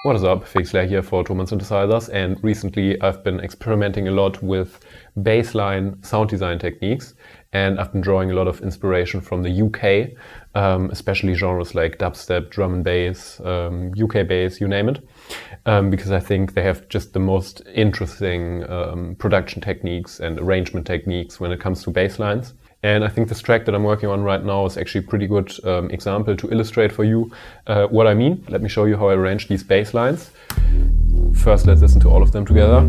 What is up, Fixler here for Thomann synthesizers, and recently I've been experimenting a lot with bassline sound design techniques, and I've been drawing a lot of inspiration from the UK, especially genres like dubstep, drum and bass, UK bass, you name it, because I think they have just the most interesting production techniques and arrangement techniques when it comes to basslines. And I think this track that I'm working on right now is actually a pretty good example to illustrate for you what I mean. Let me show you how I arrange these bass lines. First, let's listen to all of them together.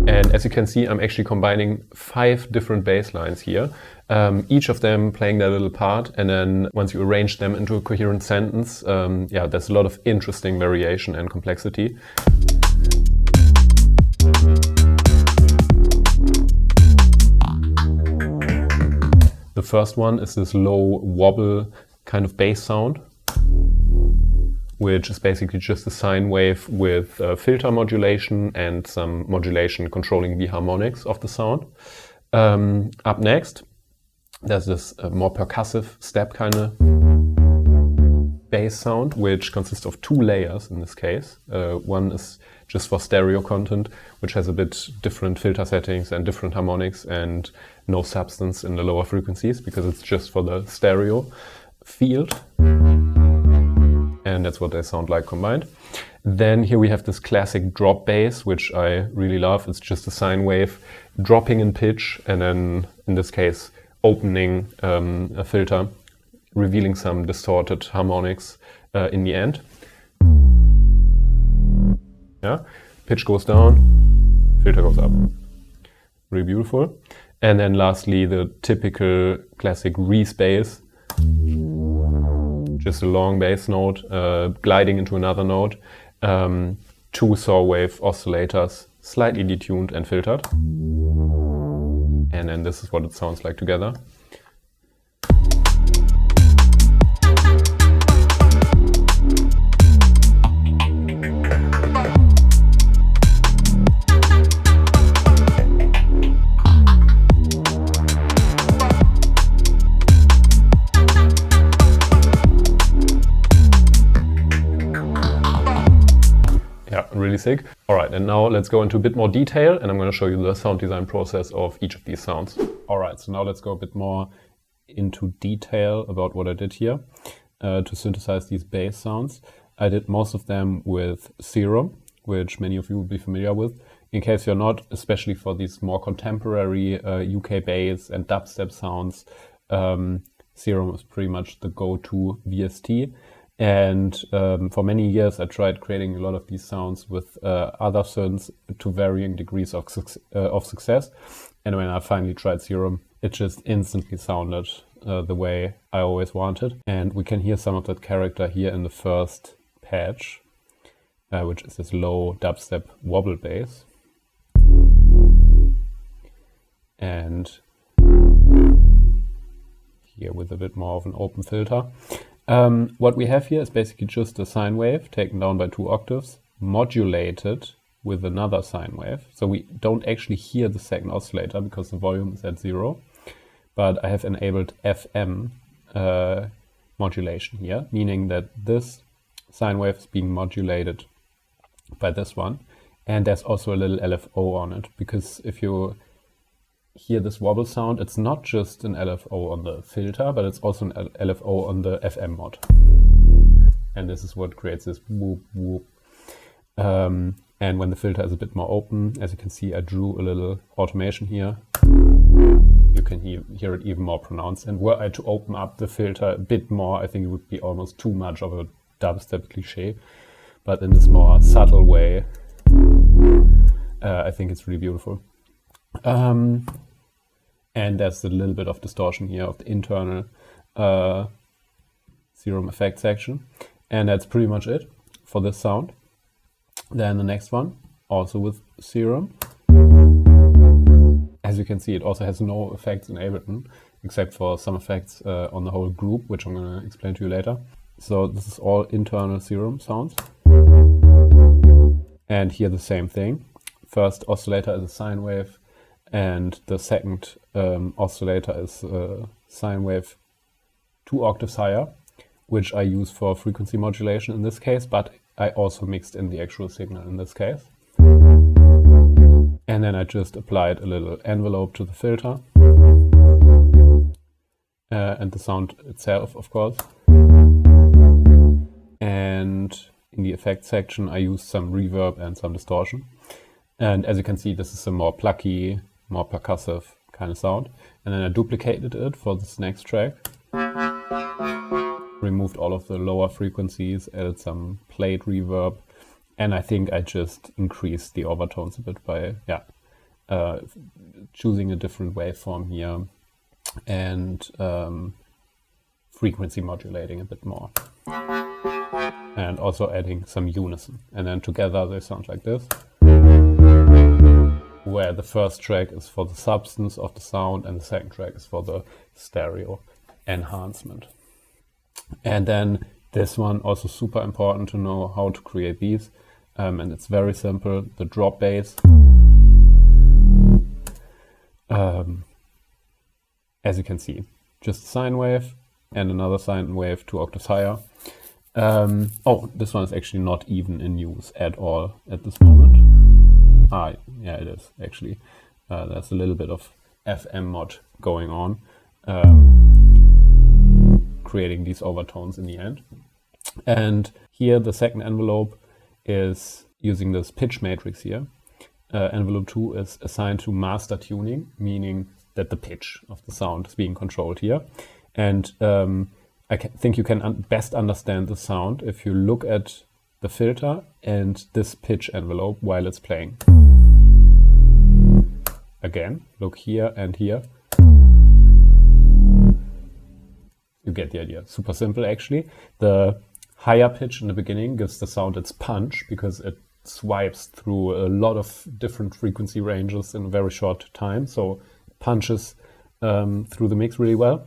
And as you can see, I'm actually combining 5 different bass lines here, each of them playing their little part, and then once you arrange them into a coherent sentence, yeah, there's a lot of interesting variation and complexity. The first one is this low wobble kind of bass sound, which is basically just a sine wave with filter modulation and some modulation controlling the harmonics of the sound. Up next, there's this more percussive step kind of bass sound, which consists of 2 layers in this case. One is just for stereo content, which has a bit different filter settings and different harmonics and no substance in the lower frequencies because it's just for the stereo field. And that's what they sound like combined. Then here we have this classic drop bass, which I really love. It's just a sine wave dropping in pitch and then, in this case, opening a filter, revealing some distorted harmonics in the end. Yeah, pitch goes down, filter goes up. Really beautiful. And then lastly, the typical classic Reese bass. Just a long bass note, gliding into another note, 2 saw wave oscillators, slightly detuned and filtered. And then this is what it sounds like together. Yeah, really sick. Alright, and now let's go into a bit more detail and I'm going to show you the sound design process of each of these sounds. Alright, so now let's go a bit more into detail about what I did here to synthesize these bass sounds. I did most of them with Serum, which many of you will be familiar with. In case you're not, especially for these more contemporary UK bass and dubstep sounds, Serum is pretty much the go-to VST. And for many years I tried creating a lot of these sounds with other synths to varying degrees of success. And when I finally tried Serum, it just instantly sounded the way I always wanted. And we can hear some of that character here in the first patch, which is this low dubstep wobble bass. And here with a bit more of an open filter. What we have here is basically just a sine wave taken down by 2 octaves, modulated with another sine wave. So we don't actually hear the second oscillator because the volume is at 0. But I have enabled FM modulation here, meaning that this sine wave is being modulated by this one. And there's also a little LFO on it, because if you hear this wobble sound, it's not just an LFO on the filter, but it's also an LFO on the FM mod. And this is what creates this whoop whoop. And when the filter is a bit more open, as you can see, I drew a little automation here. You can hear it even more pronounced. And were I to open up the filter a bit more, I think it would be almost too much of a dubstep cliche. But in this more subtle way, I think it's really beautiful. And there's a little bit of distortion here of the internal Serum effect section. And that's pretty much it for this sound. Then the next one, also with Serum. As you can see, it also has no effects in Ableton, except for some effects on the whole group, which I'm going to explain to you later. So this is all internal Serum sounds. And here the same thing. First oscillator is a sine wave, And the second oscillator is sine wave 2 octaves higher, which I use for frequency modulation in this case, but I also mixed in the actual signal in this case. And then I just applied a little envelope to the filter and the sound itself, of course. And in the effects section, I used some reverb and some distortion. And as you can see, this is a more plucky, more percussive kind of sound. And then I duplicated it for this next track. Removed all of the lower frequencies, added some plate reverb, and I think I just increased the overtones a bit by choosing a different waveform here and frequency modulating a bit more. And also adding some unison. And then together they sound like this, where the first track is for the substance of the sound and the second track is for the stereo enhancement. And then this one, also super important to know how to create these. And it's very simple. The drop bass, as you can see, just a sine wave and another sine wave 2 octaves higher. Oh, this one is actually not even in use at all at this moment. Yeah, it is actually. There's a little bit of FM mod going on, creating these overtones in the end. And here the second envelope is using this pitch matrix here. Envelope 2 is assigned to master tuning, meaning that the pitch of the sound is being controlled here. And I think you can best understand the sound if you look at the filter and this pitch envelope while it's playing. Again, look here and here. You get the idea. Super simple, actually. The higher pitch in the beginning gives the sound its punch because it swipes through a lot of different frequency ranges in a very short time. So it punches through the mix really well.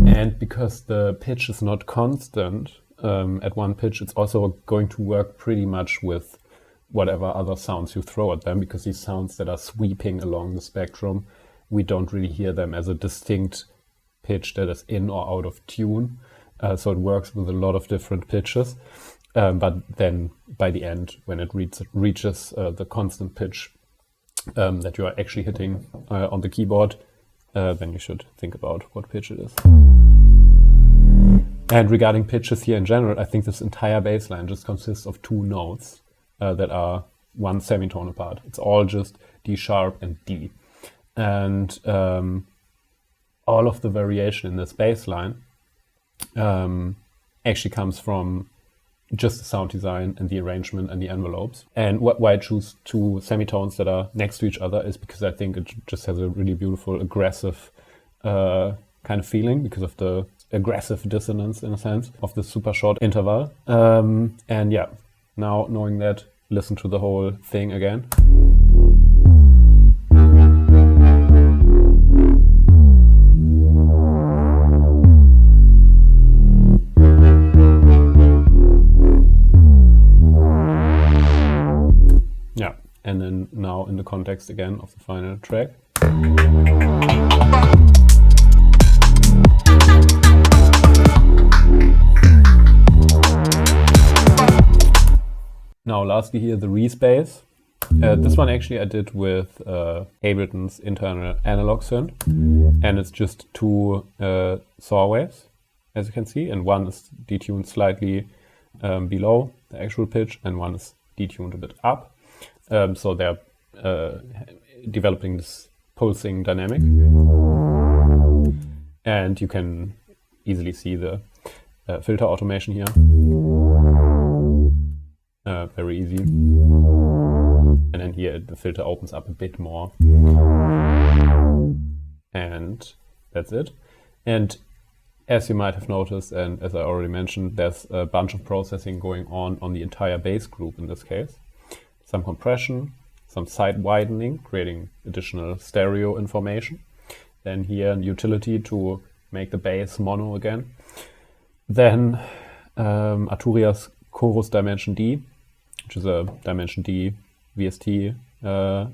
And because the pitch is not constant at one pitch, it's also going to work pretty much with whatever other sounds you throw at them, because these sounds that are sweeping along the spectrum, we don't really hear them as a distinct pitch that is in or out of tune. So it works with a lot of different pitches. But then by the end, when it reaches the constant pitch that you are actually hitting on the keyboard, then you should think about what pitch it is. And regarding pitches here in general, I think this entire bass line just consists of 2 notes that are 1 semitone apart. It's all just D sharp and D. And all of the variation in this bass line actually comes from just the sound design and the arrangement and the envelopes. And why I choose 2 semitones that are next to each other is because I think it just has a really beautiful, aggressive kind of feeling because of the aggressive dissonance, in a sense, of the super short interval. And yeah, now knowing that, listen to the whole thing again. Yeah, and then now in the context again of the final track. Now lastly here, the respace. This one actually I did with Ableton's internal analog synth, and it's just 2 saw waves, as you can see, and one is detuned slightly below the actual pitch and one is detuned a bit up. So they're developing this pulsing dynamic, and you can easily see the filter automation here. Very easy. And then here the filter opens up a bit more. And that's it. And as you might have noticed, and as I already mentioned, there's a bunch of processing going on the entire bass group in this case. Some compression, some side widening, creating additional stereo information. Then here an utility to make the bass mono again. Then Arturia's Chorus Dimension D, which is a Dimension D VST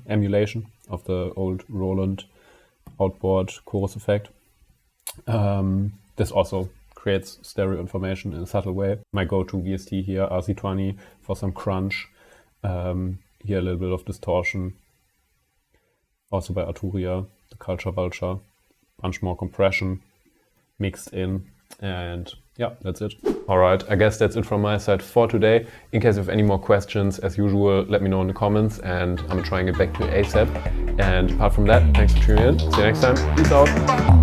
emulation of the old Roland outboard chorus effect. This also creates stereo information in a subtle way. My go-to VST here, RC20 for some crunch. Here a little bit of distortion. Also by Arturia, the Culture Vulture. Bunch more compression mixed in. And yeah, that's it. All right, I guess that's it from my side for today. In case you have any more questions, as usual, let me know in the comments and I'm trying to get back to it ASAP. And apart from that, thanks for tuning in. See you next time. Peace out.